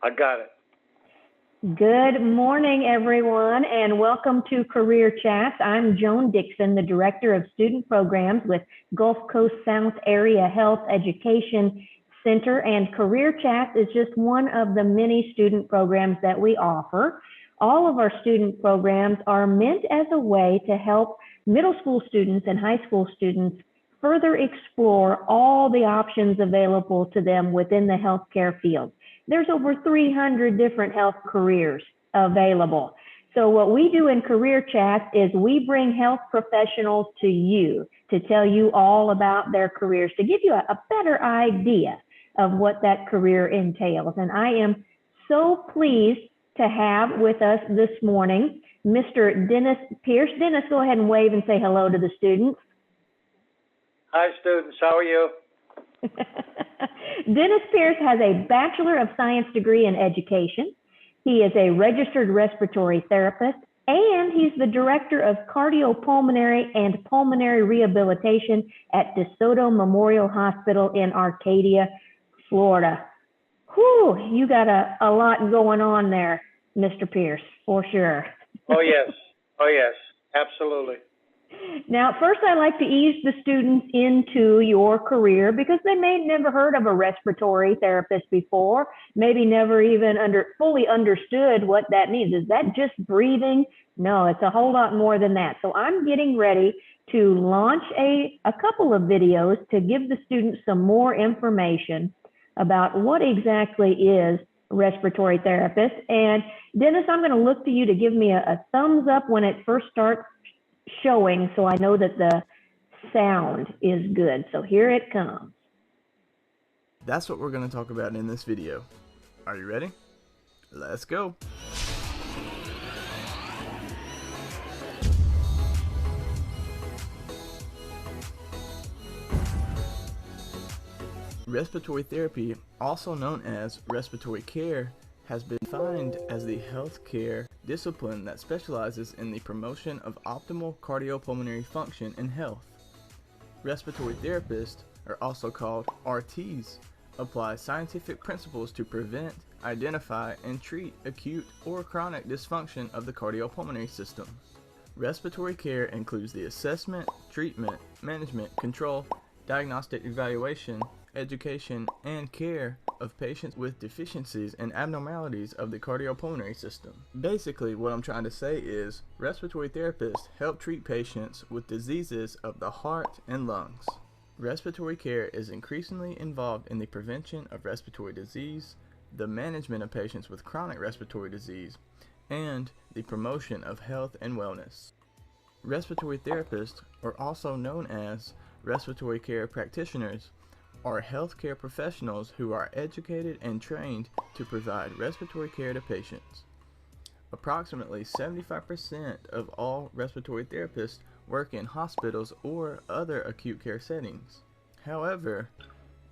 I got it. Good morning, everyone, and welcome to Career Chats. I'm Joan Dixon, the Director of Student Programs with Gulf Coast South Area Health Education Center, and Career Chats is just one of the many student programs that we offer. All of our student programs are meant as a way to help middle school students and high school students further explore all the options available to them within the healthcare field. There's over 300 different health careers available. So what we do in Career Chats is we bring health professionals to you to tell you all about their careers, to give you a better idea of what that career entails. And I am so pleased to have with us this morning Mr. Dennis Pierce. Dennis, go ahead and wave and say hello to the students. Hi, students. How are you? Dennis Pierce has a Bachelor of Science degree in education. He is a registered respiratory therapist, and he's the Director of Cardiopulmonary and Pulmonary Rehabilitation at DeSoto Memorial Hospital in Arcadia, Florida. Whew, you got a lot going on there, Mr. Pierce, for sure. Oh, yes. Oh, yes. Absolutely. Now, first, I like to ease the students into your career because they may have never heard of a respiratory therapist before, maybe never even fully understood what that means. Is that just breathing? No, it's a whole lot more than that. So I'm getting ready to launch a couple of videos to give the students some more information about what exactly is a respiratory therapist. And Dennis, I'm going to look to you to give me a thumbs up when it first starts showing, so I know that the sound is good. So here it comes. That's what we're going to talk about in this video. Are you ready? Let's go. Respiratory therapy, also known as respiratory care, has been defined as the healthcare discipline that specializes in the promotion of optimal cardiopulmonary function and health. Respiratory therapists, are also called RTs, apply scientific principles to prevent, identify, and treat acute or chronic dysfunction of the cardiopulmonary system. Respiratory care includes the assessment, treatment, management, control, diagnostic evaluation, education, and care of patients with deficiencies and abnormalities of the cardiopulmonary system. Basically, what I'm trying to say is respiratory therapists help treat patients with diseases of the heart and lungs. Respiratory care is increasingly involved in the prevention of respiratory disease, the management of patients with chronic respiratory disease, and the promotion of health and wellness. Respiratory therapists, are also known as respiratory care practitioners, are healthcare professionals who are educated and trained to provide respiratory care to patients. Approximately 75% of all respiratory therapists work in hospitals or other acute care settings. However,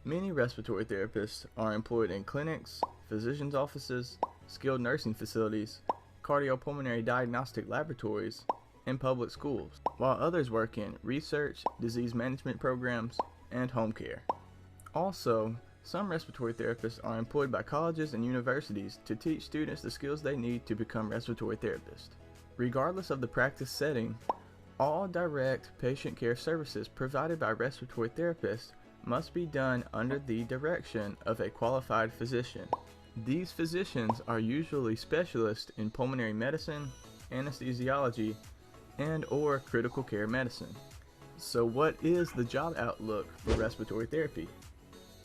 many respiratory therapists are employed in clinics, physicians' offices, skilled nursing facilities, cardiopulmonary diagnostic laboratories, and public schools, while others work in research, disease management programs, and home care. Also, some respiratory therapists are employed by colleges and universities to teach students the skills they need to become respiratory therapists. Regardless of the practice setting, all direct patient care services provided by respiratory therapists must be done under the direction of a qualified physician. These physicians are usually specialists in pulmonary medicine, anesthesiology, and/or critical care medicine. So what is the job outlook for respiratory therapy?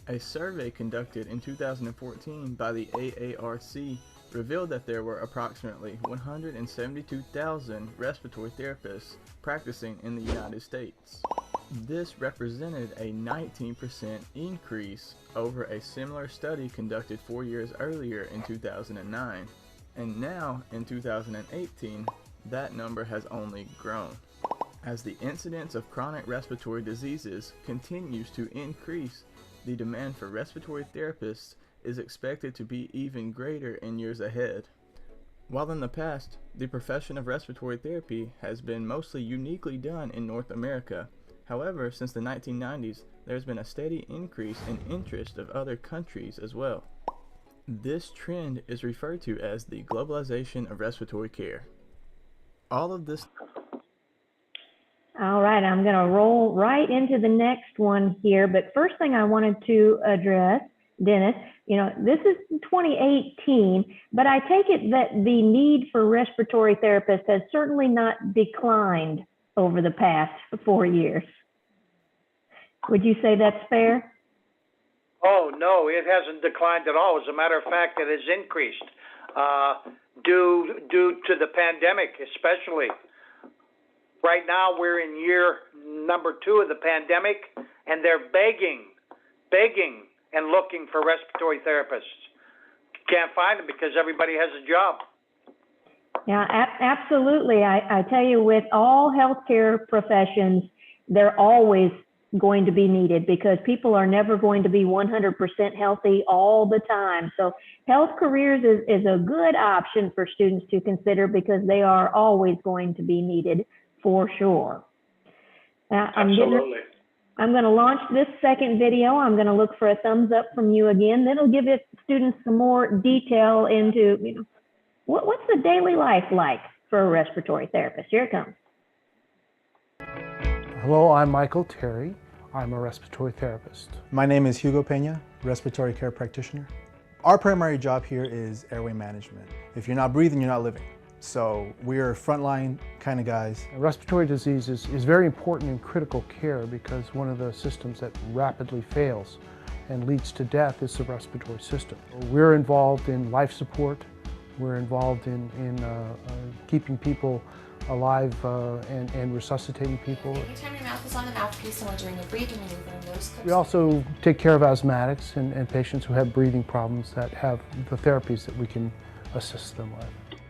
A survey conducted in 2014 by the AARC revealed that there were approximately 172,000 respiratory therapists practicing in the United States. This represented a 19% increase over a similar study conducted 4 years earlier in 2009, and now in 2018, that number has only grown. As the incidence of chronic respiratory diseases continues to increase, the demand for respiratory therapists is expected to be even greater in years ahead. While in the past, the profession of respiratory therapy has been mostly uniquely done in North America, however, since the 1990s, there has been a steady increase in interest of other countries as well. This trend is referred to as the globalization of respiratory care. All of this. All right, I'm going to roll right into the next one here. But first thing I wanted to address, Dennis, this is 2018, but I take it that the need for respiratory therapists has certainly not declined over the past 4 years. Would you say that's fair? Oh, no, it hasn't declined at all. As a matter of fact, it has increased due to the pandemic, especially. Right now, we're in year number 2 of the pandemic, and they're begging and looking for respiratory therapists. Can't find them because everybody has a job. Yeah, absolutely. I tell you, with all healthcare professions, they're always going to be needed because people are never going to be 100% healthy all the time. So health careers is a good option for students to consider because they are always going to be needed for sure. Absolutely. I'm going to launch this second video. I'm going to look for a thumbs up from you again. That'll give students some more detail into, what's the daily life like for a respiratory therapist. Here it comes. Hello, I'm Michael Terry. I'm a respiratory therapist. My name is Hugo Pena, respiratory care practitioner. Our primary job here is airway management. If you're not breathing, you're not living. So we're frontline kind of guys. Respiratory disease is very important in critical care because one of the systems that rapidly fails and leads to death is the respiratory system. We're involved in life support. We're involved in keeping people alive and resuscitating people. Anytime your mouth is on the mouthpiece and we're doing a breathing maneuver, nose clips. We also take care of asthmatics and patients who have breathing problems that have the therapies that we can assist them with.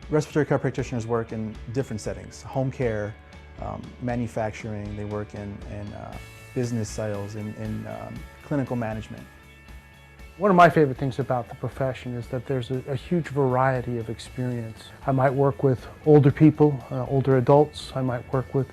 Respiratory care practitioners work in different settings: home care, manufacturing. They work in business sales, in clinical management. One of my favorite things about the profession is that there's a huge variety of experience. I might work with older people, older adults. I might work with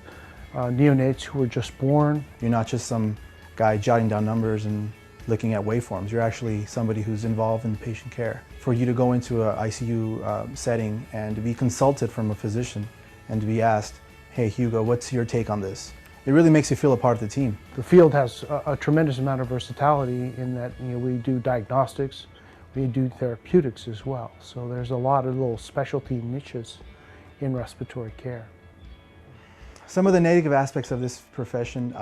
neonates who were just born. You're not just some guy jotting down numbers and looking at waveforms. You're actually somebody who's involved in patient care. For you to go into an ICU setting and to be consulted from a physician and to be asked, "Hey Hugo, what's your take on this?" It really makes you feel a part of the team. The field has a tremendous amount of versatility in that we do diagnostics, we do therapeutics as well. So there's a lot of little specialty niches in respiratory care. Some of the negative aspects of this profession,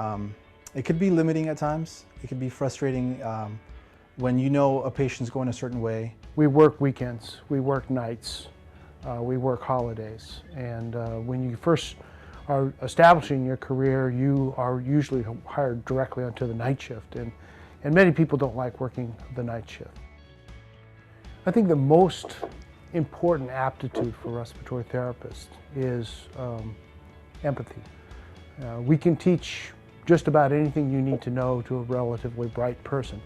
it could be limiting at times. It could be frustrating when you know a patient's going a certain way. We work weekends, we work nights, we work holidays, and when you first are establishing your career, you are usually hired directly onto the night shift, and many people don't like working the night shift. I think the most important aptitude for respiratory therapists is empathy. We can teach just about anything you need to know to a relatively bright person,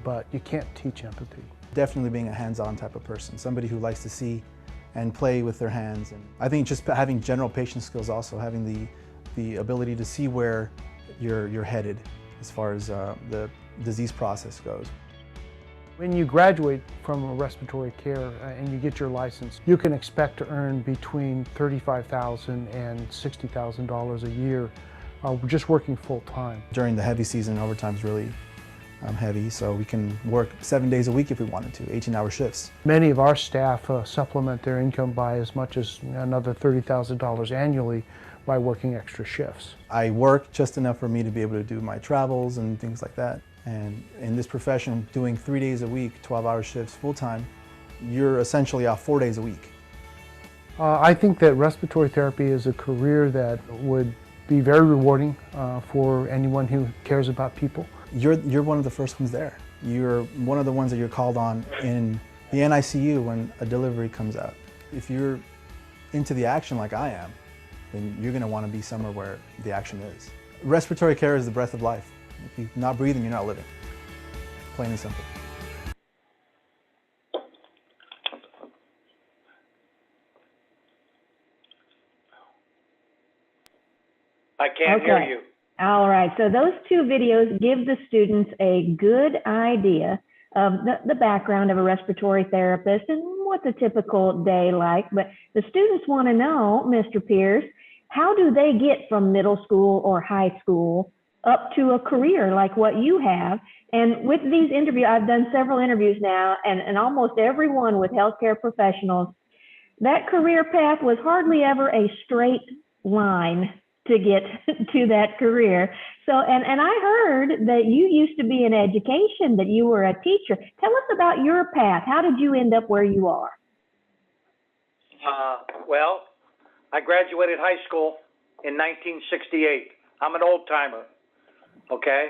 but you can't teach empathy. Definitely being a hands-on type of person, somebody who likes to see and play with their hands. And I think just having general patient skills, also having the ability to see where you're headed as far as the disease process goes. When you graduate from respiratory care and you get your license, you can expect to earn between $35,000 and $60,000 a year just working full time. During the heavy season, overtime is really heavy, so we can work 7 days a week if we wanted to, 18-hour shifts. Many of our staff supplement their income by as much as another $30,000 annually by working extra shifts. I work just enough for me to be able to do my travels and things like that. And in this profession, doing 3 days a week, 12-hour shifts full-time, you're essentially off 4 days a week. I think that respiratory therapy is a career that would be very rewarding for anyone who cares about people. You're one of the first ones there. You're one of the ones that you're called on in the NICU when a delivery comes out. If you're into the action like I am, then you're going to want to be somewhere where the action is. Respiratory care is the breath of life. If you're not breathing, you're not living. Plain and simple. I can't hear you. All right, so those two videos give the students a good idea of the background of a respiratory therapist and what's a typical day like. But the students want to know, Mr. Pierce, how do they get from middle school or high school up to a career like what you have? And with these interviews, I've done several interviews now, and almost everyone with healthcare professionals, that career path was hardly ever a straight line to get to that career. So, and I heard that you used to be in education, that you were a teacher. Tell us about your path. How did you end up where you are? Well, I graduated high school in 1968. I'm an old timer, okay?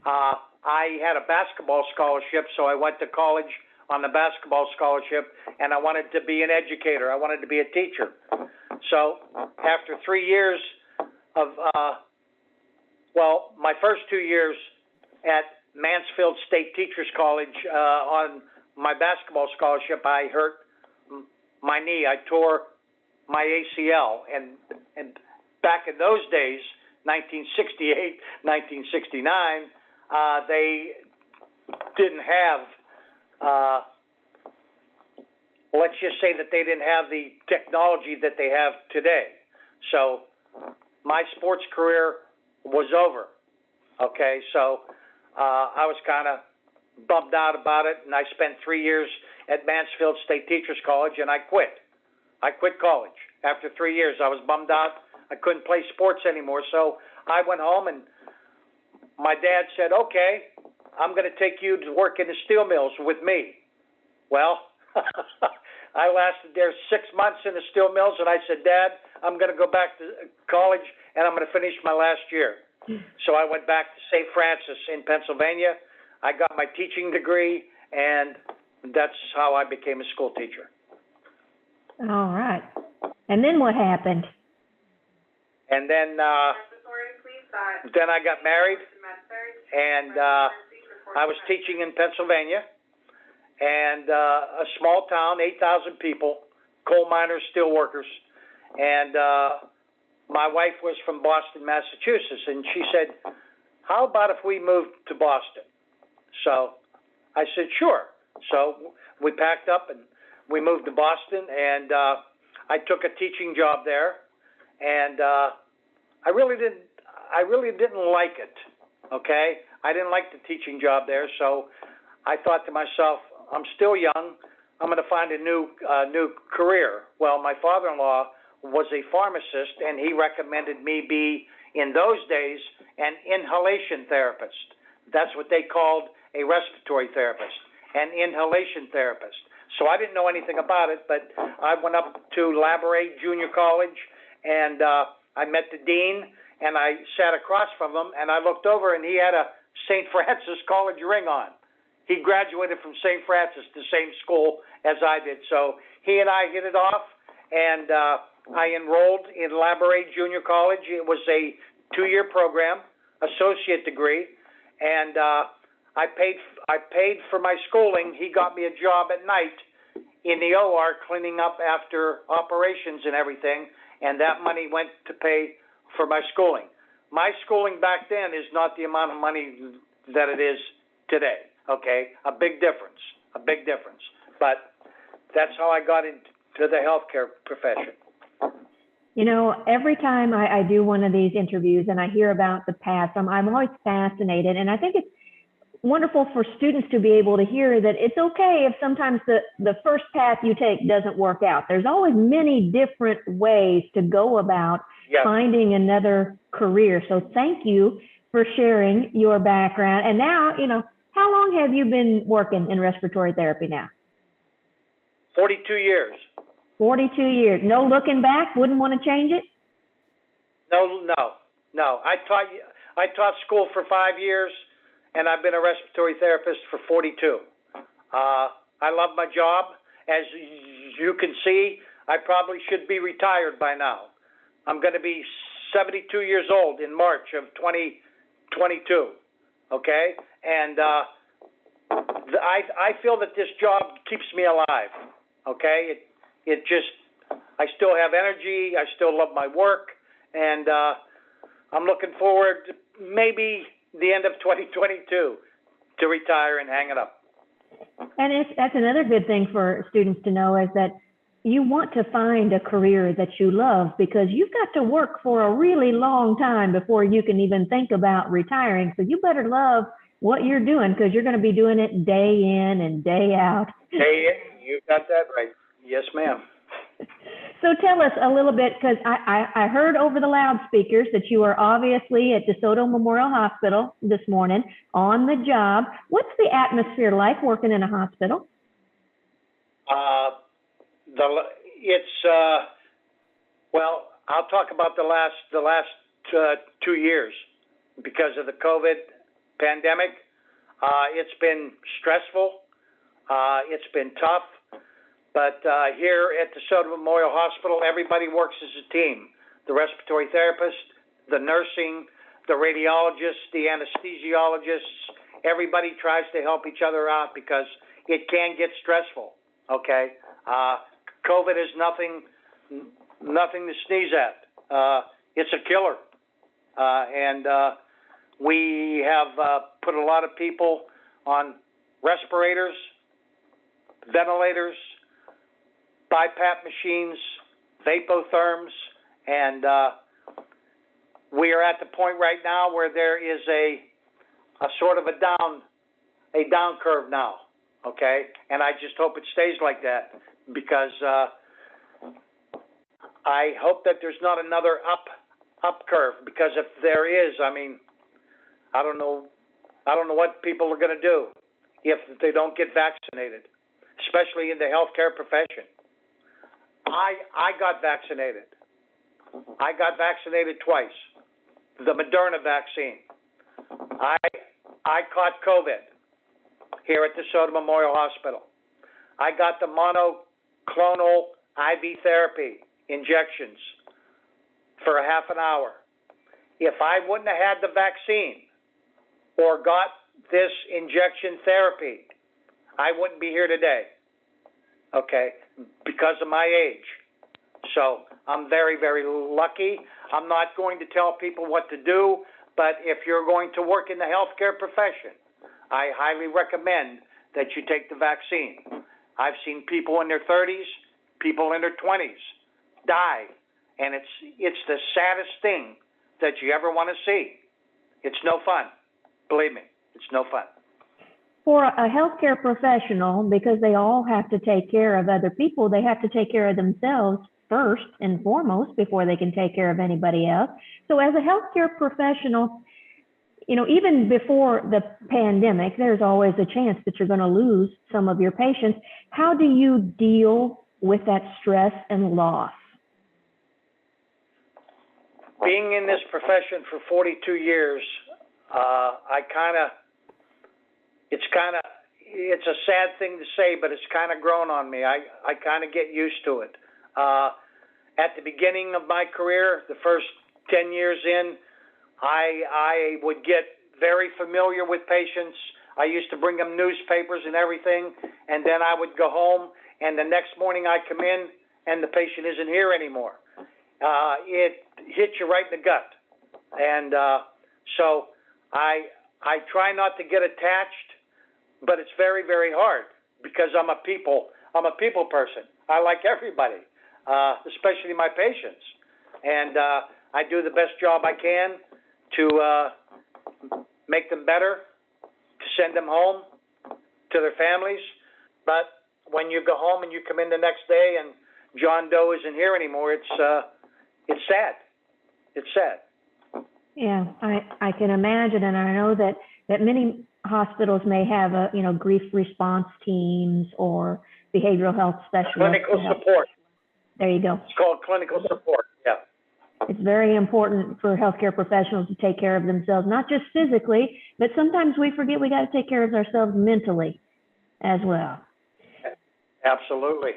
I had a basketball scholarship, so I went to college on the basketball scholarship, and I wanted to be an educator. I wanted to be a teacher. So after 3 years of, my first 2 years at Mansfield State Teachers College on my basketball scholarship, I hurt my knee. I tore my ACL, and back in those days, 1968, 1969, they didn't have, let's just say that they didn't have the technology that they have today. So my sports career was over, okay? So I was kind of bummed out about it, and I spent 3 years at Mansfield State Teachers College, and I quit. I quit college. After 3 years, I was bummed out. I couldn't play sports anymore, so I went home, and my dad said, okay, I'm going to take you to work in the steel mills with me. Well, I lasted there 6 months in the steel mills, and I said, Dad, I'm going to go back to college, and I'm going to finish my last year. So I went back to St. Francis in Pennsylvania. I got my teaching degree, and that's how I became a school teacher. All right. And then what happened? And then I got married, and I was teaching in Pennsylvania, and a small town, 8,000 people, coal miners, steel workers, and my wife was from Boston, Massachusetts, and she said, how about if we moved to Boston? So I said, sure. So we packed up and we moved to Boston, and I took a teaching job there, and I really didn't like it, okay? I didn't like the teaching job there, so I thought to myself, I'm still young. I'm going to find a new career. Well, my father-in-law was a pharmacist, and he recommended me be, in those days, an inhalation therapist. That's what they called a respiratory therapist, an inhalation therapist. So I didn't know anything about it, but I went up to Labouré Junior College, and I met the dean, and I sat across from him, and I looked over, and he had a St. Francis College ring on. He graduated from St. Francis, the same school as I did. So he and I hit it off, and I enrolled in Labouré Junior College. It was a 2-year program, associate degree, and I paid for my schooling. He got me a job at night in the OR cleaning up after operations and everything, and that money went to pay for my schooling. My schooling back then is not the amount of money that it is today, okay? A big difference. But that's how I got into the healthcare profession. You know, every time I do one of these interviews and I hear about the past, I'm always fascinated. And I think it's wonderful for students to be able to hear that it's okay if sometimes the first path you take doesn't work out. There's always many different ways to go about finding another career. So thank you for sharing your background. And now, you know, how long have you been working in respiratory therapy now? 42 years. 42 years. No looking back? Wouldn't want to change it? No. I taught school for 5 years, and I've been a respiratory therapist for 42. I love my job. As you can see, I probably should be retired by now. I'm going to be 72 years old in March of 2022, okay? And I feel that this job keeps me alive, okay? It just, I still have energy, I still love my work, and I'm looking forward to maybe the end of 2022 to retire and hang it up. And that's another good thing for students to know is that you want to find a career that you love because you've got to work for a really long time before you can even think about retiring. So you better love what you're doing because you're going to be doing it day in and day out. Hey, you got that right. Yes, ma'am. So tell us a little bit, because I heard over the loudspeakers that you are obviously at DeSoto Memorial Hospital this morning on the job. What's the atmosphere like working in a hospital? Well, I'll talk about the last 2 years because of the COVID pandemic. It's been stressful. It's been tough. But here at the DeSoto Memorial Hospital, everybody works as a team. The respiratory therapist, the nursing, the radiologists, the anesthesiologists, everybody tries to help each other out because it can get stressful, okay? COVID is nothing to sneeze at. It's a killer. And we have put a lot of people on respirators, ventilators, BiPAP machines, vapotherms, and we are at the point right now where there is a sort of a down curve now, okay? And I just hope it stays like that because I hope that there's not another up curve, because if there is, I mean, I don't know what people are going to do if they don't get vaccinated, especially in the healthcare profession. I got vaccinated. I got vaccinated twice. The Moderna vaccine. I caught COVID here at the DeSoto Memorial Hospital. I got the monoclonal IV therapy injections for a half an hour. If I wouldn't have had the vaccine or got this injection therapy, I wouldn't be here today. Okay, because of my age. So I'm very, very lucky. I'm not going to tell people what to do, but if you're going to work in the healthcare profession, I highly recommend that you take the vaccine. I've seen people in their 30s, people in their 20s die, and it's the saddest thing that you ever want to see. It's no fun. Believe me, it's no fun. For a healthcare professional, because they all have to take care of other people, they have to take care of themselves first and foremost before they can take care of anybody else. So as a healthcare professional, you know, even before the pandemic, there's always a chance that you're going to lose some of your patients. How do you deal with that stress and loss? Being in this profession for 42 years, it's a sad thing to say, but it's kind of grown on me. I kind of get used to it. At the beginning of my career, the first 10 years in, I would get very familiar with patients. I used to bring them newspapers and everything, and then I would go home, and the next morning I come in, and the patient isn't here anymore. It hits you right in the gut. And so I try not to get attached, but it's very, very hard because I'm a people person. I like everybody, especially my patients. And I do the best job I can to make them better, to send them home to their families. But when you go home and you come in the next day and John Doe isn't here anymore, it's sad. It's sad. Yeah, I can imagine, and I know that many hospitals may have grief response teams or behavioral health specialists. Clinical support. There you go. It's called clinical support. Yeah. It's very important for healthcare professionals to take care of themselves, not just physically, but sometimes we forget we got to take care of ourselves mentally as well. Absolutely.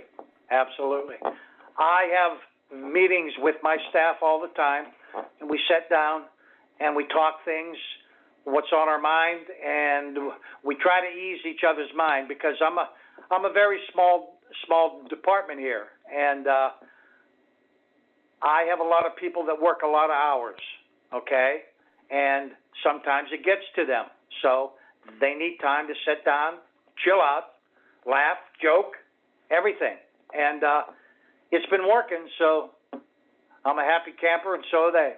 Absolutely. I have meetings with my staff all the time, and we sit down and we talk things, what's on our mind, and we try to ease each other's mind because I'm a very small department here, and I have a lot of people that work a lot of hours, okay? And sometimes it gets to them. So they need time to sit down, chill out, laugh, joke, everything. And it's been working, so I'm a happy camper, and so are they.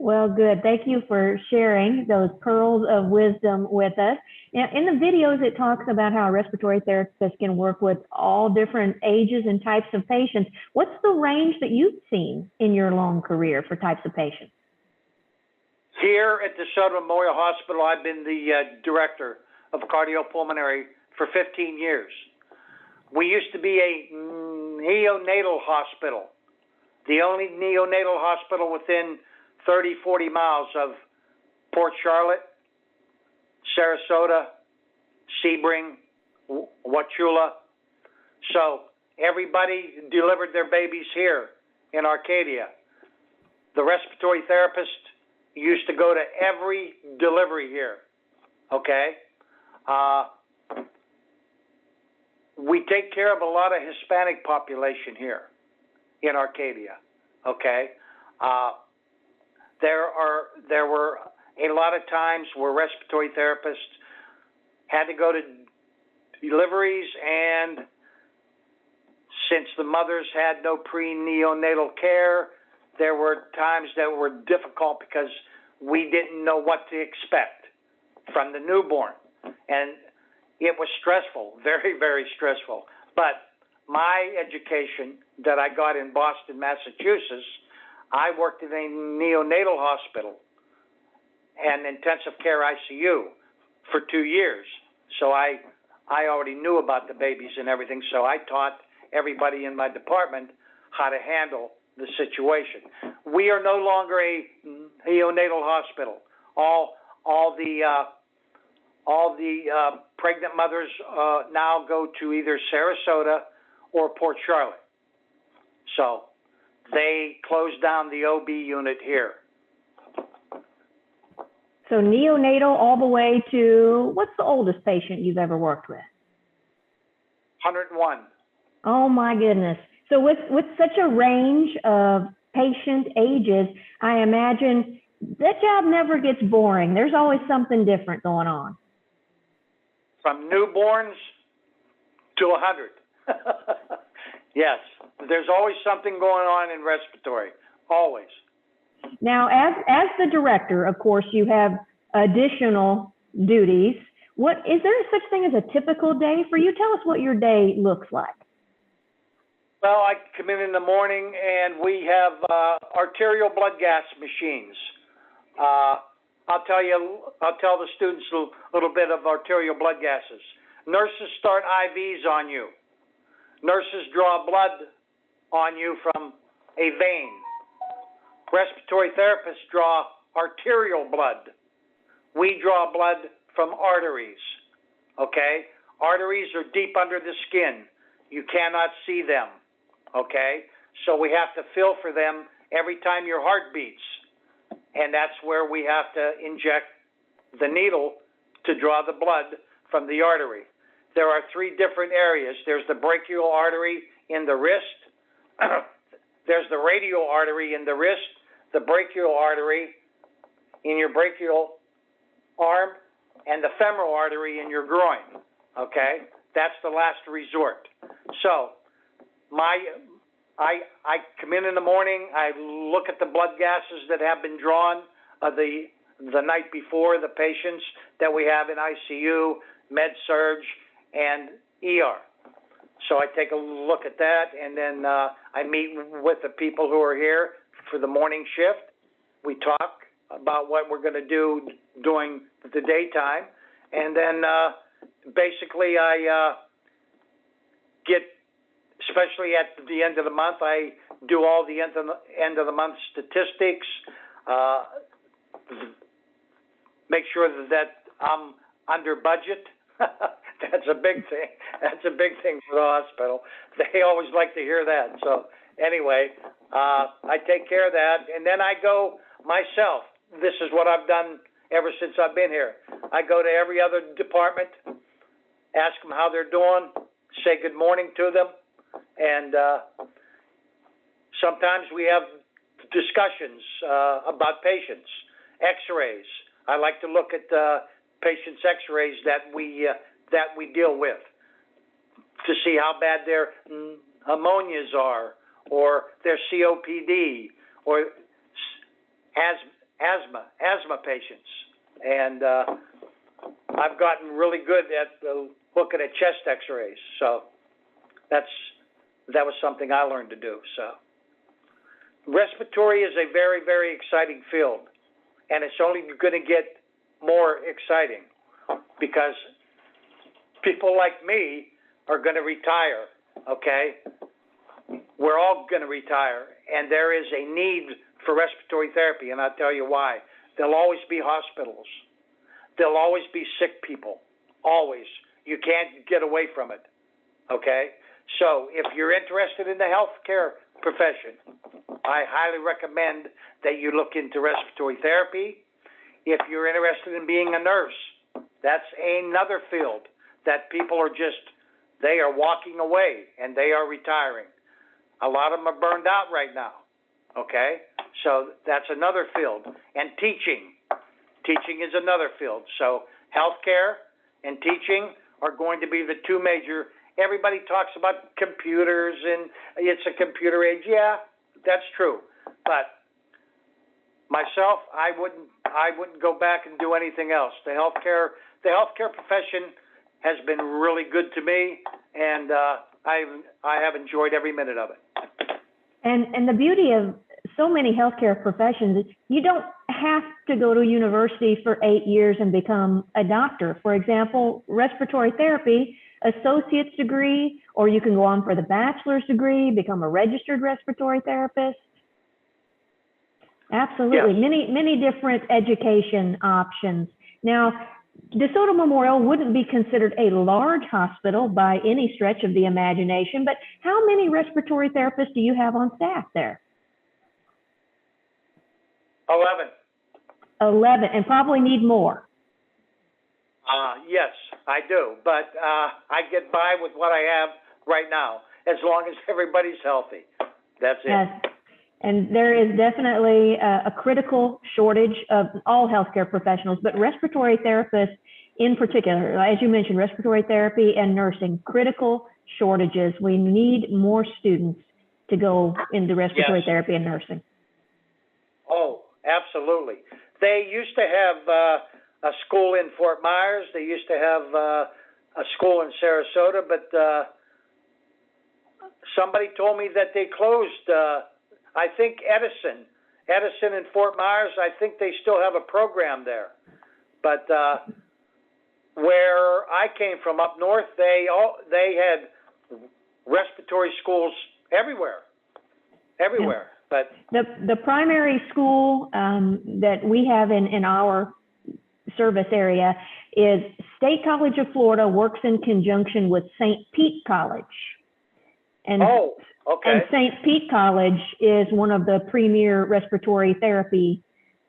Well, good. Thank you for sharing those pearls of wisdom with us. Now, in the videos, it talks about how a respiratory therapist can work with all different ages and types of patients. What's the range that you've seen in your long career for types of patients? Here at the Southern Memorial Hospital, I've been the director of cardiopulmonary for 15 years. We used to be a neonatal hospital, the only neonatal hospital within 30, 40 miles of Port Charlotte, Sarasota, Sebring, Wauchula. So everybody delivered their babies here in Arcadia. The respiratory therapist used to go to every delivery here, okay? We take care of a lot of Hispanic population here in Arcadia, okay? There were a lot of times where respiratory therapists had to go to deliveries, and since the mothers had no pre-neonatal care, there were times that were difficult because we didn't know what to expect from the newborn. And it was stressful, very, very stressful. But my education that I got in Boston, Massachusetts, I worked in a neonatal hospital and intensive care ICU for 2 years. So I already knew about the babies and everything, so I taught everybody in my department how to handle the situation. We are no longer a neonatal hospital. All the pregnant mothers now go to either Sarasota or Port Charlotte. So they closed down the OB unit here. So neonatal all the way to, what's the oldest patient you've ever worked with? 101. Oh my goodness. So with such a range of patient ages, I imagine that job never gets boring. There's always something different going on. From newborns to 100. Yes, there's always something going on in respiratory, always. Now, as the director, of course, you have additional duties. Is there such thing as a typical day for you? Tell us what your day looks like. Well, I come in the morning and we have arterial blood gas machines. I'll tell the students a little bit of arterial blood gases. Nurses start IVs on you. Nurses draw blood on you from a vein. Respiratory therapists draw arterial blood. We draw blood from arteries, okay? Arteries are deep under the skin. You cannot see them, okay? So we have to feel for them every time your heart beats. And that's where we have to inject the needle to draw the blood from the artery. There are 3 different areas. There's the brachial artery in the wrist. There's the radial artery in the wrist, the brachial artery in your brachial arm, and the femoral artery in your groin, okay? That's the last resort. So I come in the morning, I look at the blood gases that have been drawn the night before, the patients that we have in ICU, med-surg, and ER. So I take a look at that, and then I meet with the people who are here for the morning shift. We talk about what we're going to do during the daytime, and then basically I get, especially at the end of the month, I do all the end of the month statistics, make sure that I'm under budget. That's a big thing. That's a big thing for the hospital. They always like to hear that. So anyway, I take care of that, and then I go myself. This is what I've done ever since I've been here. I go to every other department, ask them how they're doing, say good morning to them, and sometimes we have discussions about patients, x-rays. I like to look at patients' x-rays that we deal with. to see how bad their pneumonias are, or their COPD, or asthma patients. And I've gotten really good at looking at chest x-rays. So that was something I learned to do. So respiratory is a very, very exciting field, and it's only going to get more exciting because people like me are going to retire, okay? We're all going to retire, and there is a need for respiratory therapy, and I'll tell you why. There'll always be hospitals. There'll always be sick people, always. You can't get away from it, okay? So if you're interested in the healthcare profession, I highly recommend that you look into respiratory therapy. If you're interested in being a nurse, that's another field that people are they are walking away and they are retiring. A lot of them are burned out right now, okay? So that's another field. And teaching is another field. So healthcare and teaching are going to be the two major. Everybody talks about computers and it's a computer age. Yeah, that's true. But myself, I wouldn't go back and do anything else. The healthcare profession has been really good to me, and I have enjoyed every minute of it. And the beauty of so many healthcare professions is you don't have to go to university for 8 years and become a doctor. For example, respiratory therapy, associate's degree, or you can go on for the bachelor's degree, become a registered respiratory therapist. Absolutely. Yes. Many different education options. Now, DeSoto Memorial wouldn't be considered a large hospital by any stretch of the imagination, but how many respiratory therapists do you have on staff there? 11. 11, and probably need more. Yes, I do, but I get by with what I have right now, as long as everybody's healthy. That's it. Yes. And there is definitely a critical shortage of all healthcare professionals, but respiratory therapists in particular, as you mentioned, respiratory therapy and nursing, critical shortages. We need more students to go into respiratory therapy and nursing. Oh, absolutely. They used to have a school in Fort Myers. They used to have a school in Sarasota, but somebody told me that they closed I think Edison in Fort Myers, I think they still have a program there. But where I came from up north, they had respiratory schools everywhere. Yeah. But the primary school that we have in our service area is State College of Florida works in conjunction with St. Pete College. And okay. And St. Pete College is one of the premier respiratory therapy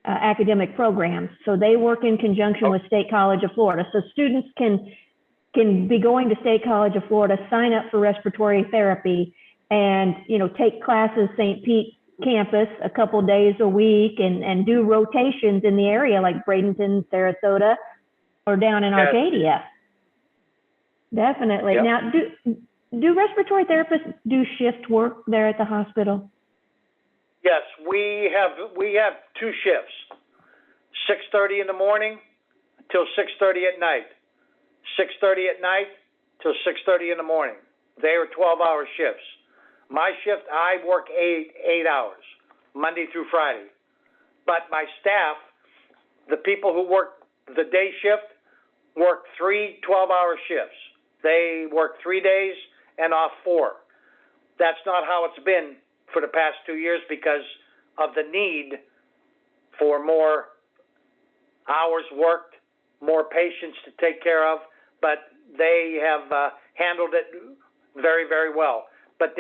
academic programs. So they work in conjunction with State College of Florida. So students can be going to State College of Florida, sign up for respiratory therapy, and take classes St. Pete campus a couple days a week and do rotations in the area like Bradenton, Sarasota, or down in Arcadia. Definitely. Yep. Now, do respiratory therapists do shift work there at the hospital? Yes, we have two shifts, 6:30 in the morning till 6:30 at night, 6:30 at night till 6:30 in the morning. They are 12-hour shifts. My shift, I work eight hours, Monday through Friday. But my staff, the people who work the day shift, work 3 12-hour shifts. They work 3 days and off 4. That's not how it's been for the past 2 years because of the need for more hours worked, more patients to take care of, but they have handled it very, very well. But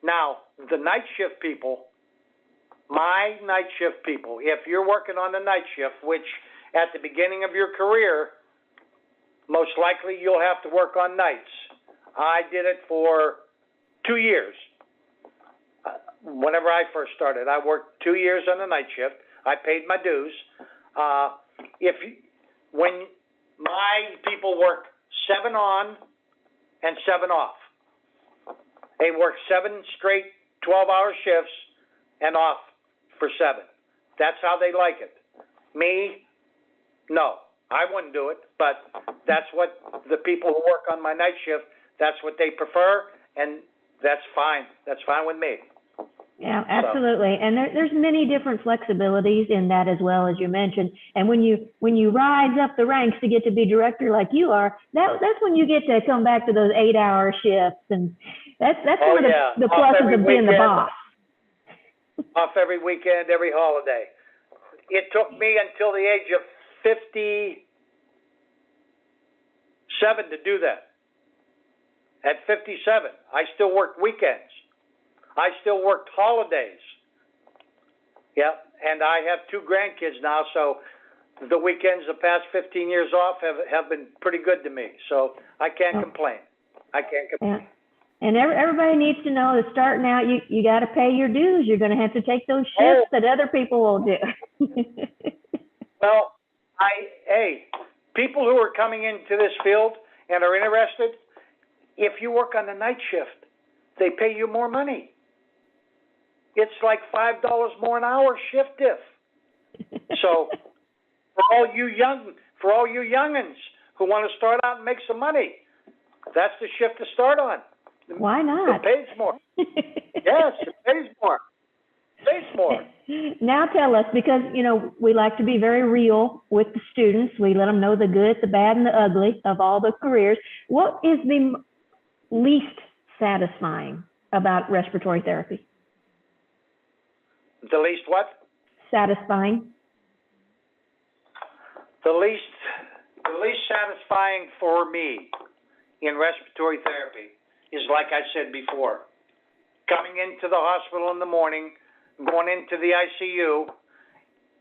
now the night shift people, my night shift people, if you're working on the night shift, which at the beginning of your career, most likely you'll have to work on nights. I did it for 2 years. Whenever I first started, I worked 2 years on the night shift. I paid my dues. When my people work 7 on and 7 off, They work 7 straight 12-hour shifts and off for 7. That's how they like it. Me, no, I wouldn't do it, but that's what the people who work on my night shift, that's what they prefer, and that's fine. That's fine with me. Yeah, absolutely. And there's many different flexibilities in that as well, as you mentioned. And when you rise up the ranks to get to be director like you are, that's when you get to come back to those 8-hour shifts, and that's one of the pluses of being the boss. Off every weekend, every holiday. It took me until the age of 57 to do that. At 57, I still worked weekends. I still worked holidays. Yeah, and I have 2 grandkids now, so the weekends the past 15 years off have been pretty good to me. So I can't complain. I can't complain. Yeah. And everybody needs to know that starting out, you got to pay your dues. You're going to have to take those shifts that other people will do. Well, people who are coming into this field and are interested, if you work on the night shift, they pay you more money. It's like $5 more an hour shift diff. So for all you youngins who want to start out and make some money, that's the shift to start on. Why not? It pays more. Yes, it pays more. It pays more. Now tell us, because, we like to be very real with the students. We let them know the good, the bad, and the ugly of all the careers. What is the least satisfying about respiratory therapy? The least what? Satisfying. The least satisfying for me in respiratory therapy is, like I said before, coming into the hospital in the morning, going into the ICU,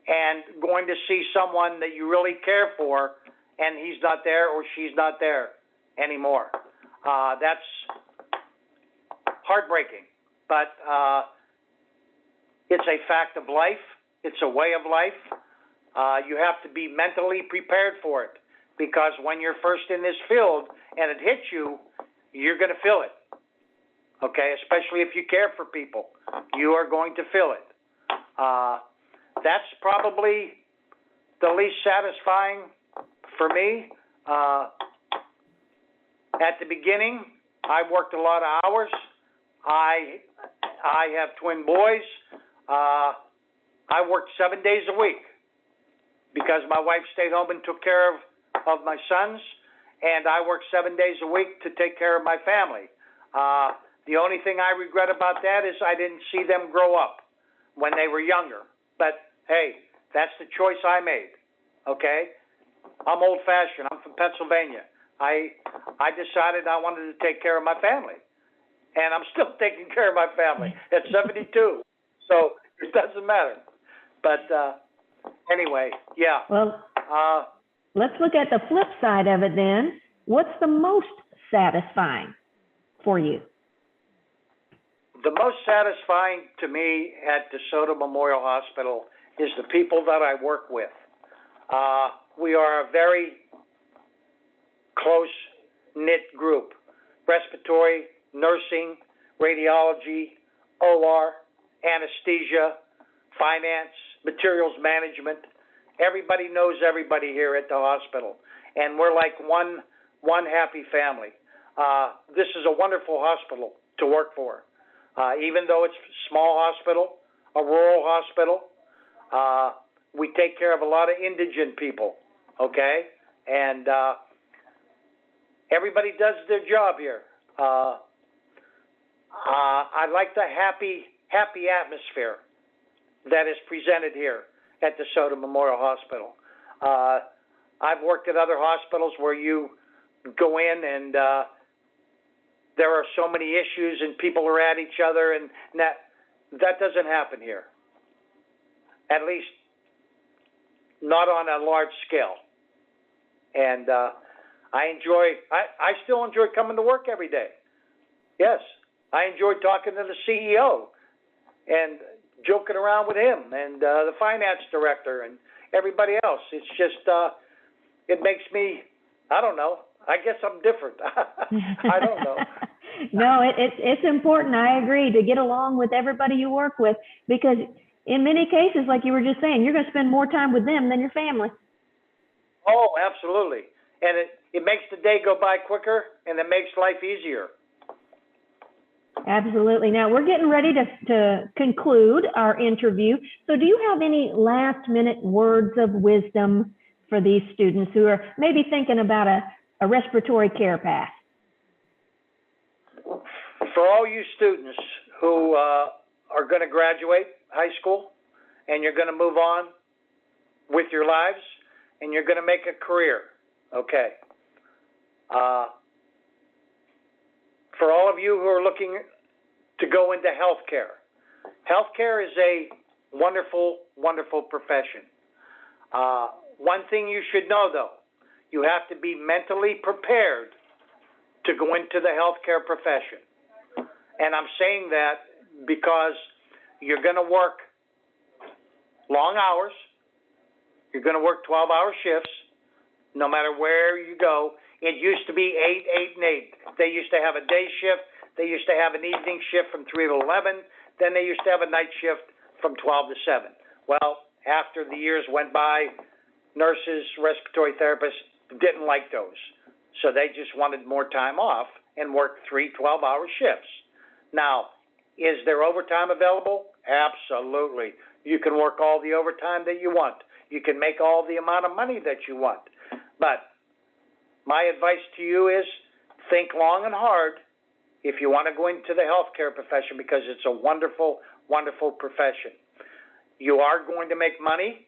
and going to see someone that you really care for, and he's not there or she's not there anymore. That's heartbreaking, but it's a fact of life. It's a way of life. You have to be mentally prepared for it, because when you're first in this field and it hits you, you're going to feel it, okay? Especially if you care for people. You are going to feel it. That's probably the least satisfying for me. At the beginning, I worked a lot of hours. I have twin boys. I worked 7 days a week because my wife stayed home and took care of my sons, and I worked 7 days a week to take care of my family. The only thing I regret about that is I didn't see them grow up when they were younger. But, hey, that's the choice I made, okay? I'm old-fashioned. I'm from Pennsylvania. I decided I wanted to take care of my family, and I'm still taking care of my family at 72. So it doesn't matter. But anyway, yeah. Well, let's look at the flip side of it then. What's the most satisfying for you? The most satisfying to me at DeSoto Memorial Hospital is the people that I work with. We are a very close-knit group. Respiratory, nursing, radiology, OR, anesthesia, finance, materials management. Everybody knows everybody here at the hospital, and we're like one happy family. This is a wonderful hospital to work for. Even though it's a small hospital, a rural hospital, we take care of a lot of indigent people, okay? And everybody does their job here. I like the happy atmosphere that is presented here at DeSoto Memorial Hospital. I've worked at other hospitals where you go in and there are so many issues and people are at each other, and that doesn't happen here. At least not on a large scale. And I still enjoy coming to work every day. Yes, I enjoy talking to the CEO and joking around with him and the finance director and everybody else. It's just, it makes me, I don't know, I guess I'm different. I don't know. No, it's important. I agree to get along with everybody you work with, because in many cases, like you were just saying, you're going to spend more time with them than your family. Oh, absolutely. And it makes the day go by quicker, and it makes life easier. Absolutely. Now we're getting ready to conclude our interview. So do you have any last minute words of wisdom for these students who are maybe thinking about a respiratory care path? For all you students who are going to graduate high school and you're going to move on with your lives and you're going to make a career, okay. For all of you who are looking to go into healthcare, healthcare is a wonderful, wonderful profession. One thing you should know, though, you have to be mentally prepared to go into the healthcare profession. And I'm saying that because you're going to work long hours. You're going to work 12-hour shifts no matter where you go. It used to be 8, 8, and 8. They used to have a day shift. They used to have an evening shift from 3 to 11. Then they used to have a night shift from 12 to 7. Well, after the years went by, nurses, respiratory therapists didn't like those. So they just wanted more time off and worked 3 12-hour shifts. Now, is there overtime available? Absolutely. You can work all the overtime that you want. You can make all the amount of money that you want. But my advice to you is think long and hard if you want to go into the healthcare profession, because it's a wonderful, wonderful profession. You are going to make money.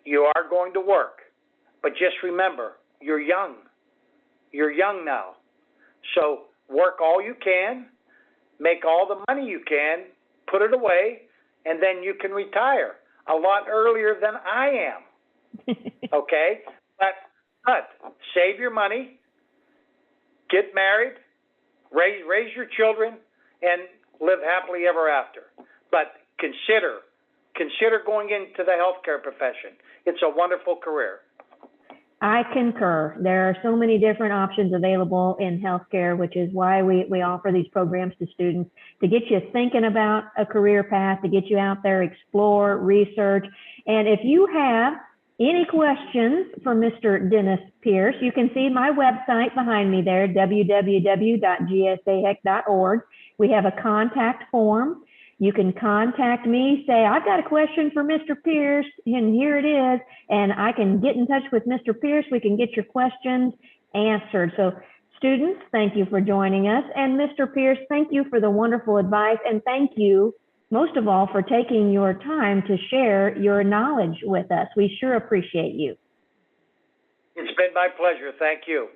You are going to work. But just remember, you're young. You're young now. So work all you can, make all the money you can, put it away, and then you can retire a lot earlier than I am. Okay? But save your money, get married, raise your children, and live happily ever after. But consider going into the healthcare profession. It's a wonderful career. I concur. There are so many different options available in healthcare, which is why we offer these programs to students to get you thinking about a career path, to get you out there, explore, research. And if you have any questions for Mr. Dennis Pierce, you can see my website behind me there, www.gsahec.org. We have a contact form. You can contact me, say, I've got a question for Mr. Pierce, and here it is, and I can get in touch with Mr. Pierce. We can get your questions answered. So students, thank you for joining us. And Mr. Pierce, thank you for the wonderful advice, and thank you, most of all, for taking your time to share your knowledge with us. We sure appreciate you. It's been my pleasure. Thank you.